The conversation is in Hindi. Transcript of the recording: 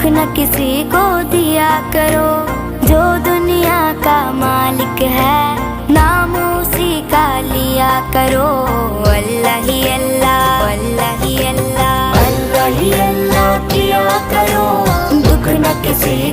न किसी को दिया करो। जो दुनिया का मालिक है नाम उसी का लिया करो। अल्लाह ही अल्लाह, अल्लाह ही अल्लाह, अल्लाह ही अल्लाह किया करो। दुख न किसी